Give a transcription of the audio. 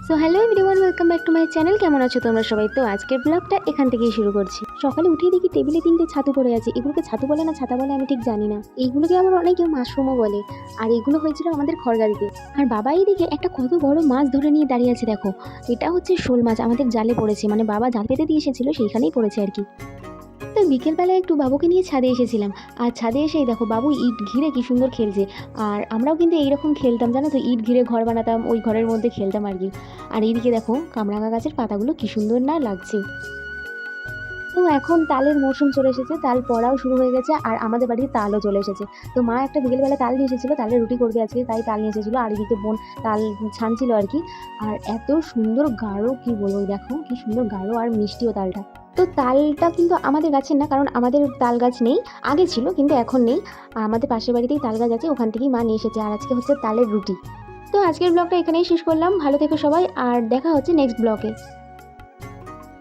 So hello everyone, welcome back to my channel. কেমন আছো তোমরা সবাই? তো আজকের ব্লগটা এখান থেকেই শুরু করছি। সকালে উঠেই দেখি টেবিলে 3টে ছাতু পড়ে আছে। এগুলোকে ছাতু বলে না ছাতা বলে আমি ঠিক জানি না। এইগুলোকে আবার অনেকে মাশরুমও বলে। আর এগুলো হয়েছিল আমাদের খড়গাড়িতে। আর বাবা এইদিকে একটা কত বড় মাছ ধরে নিয়ে দাঁড়িয়ে আছে দেখো। এটা হচ্ছে শোল মাছ, আমাদের জালে পড়েছে, মানে বাবা জাল পেতে দিয়ে এসেছিল, সেইখানেই পড়েছে আর কি। তো বিকেলবেলায় একটু বাবুকে নিয়ে ছাদে এসেছিলাম। আর ছাদে এসেই দেখো বাবু ইট ঘিরে কি সুন্দর খেলছে। আর আমরাও কিন্তু এইরকম খেলতাম, জানো তো, ইট ঘিরে ঘর বানাতাম, ওই ঘরের মধ্যে খেলতাম আর কি। আর এইদিকে দেখো কামরাঙা গাছের পাতাগুলো কি সুন্দর না লাগছে। তো এখন তালের মৌসুম চলে এসেছে, তাল পড়াও শুরু হয়ে গেছে, আর আমাদের বাড়িতে তালও চলে এসেছে। তো মা একটা বিকেলবেলা তাল নিয়ে এসেছিলো, তালের রুটি করবে আজকে, তাই তাল নিয়ে এসেছিলো। আর এদিকে বোন তাল ছানছিল আর কি। আর এত সুন্দর গাঢ়, কি বলবো, দেখো কি সুন্দর গাঢ় আর মিষ্টিও তালটা। তো তালটা কিন্তু আমাদের গাছের না, কারণ আমাদের তাল গাছ নেই। আগে ছিল কিন্তু এখন নেই। আমাদের পাশের বাড়িতেই তাল গাছ আছে, ওখান থেকেই মা নিয়ে এসেছে। আর আজকে হচ্ছে তালের রুটি। তো আজকের ব্লগটা এখানেই শেষ করলাম। ভালো থেকো সবাই, আর দেখা হচ্ছে নেক্সট ব্লগে।